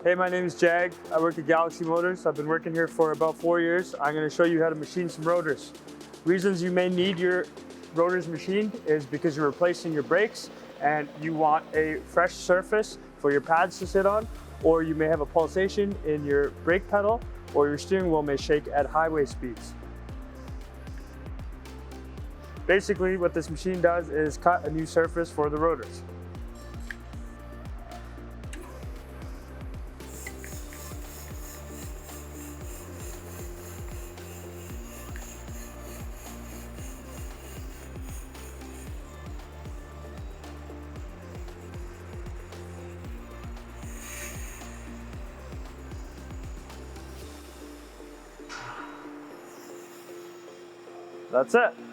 Hey, my name is Jag. I work at Galaxy Motors. I've been working here for about 4 years. I'm going to show you how to machine some rotors. Reasons you may need your rotors machined is because you're replacing your brakes and you want a fresh surface for your pads to sit on, or you may have a pulsation in your brake pedal, or your steering wheel may shake at highway speeds. Basically, what this machine does is cut a new surface for the rotors. That's it.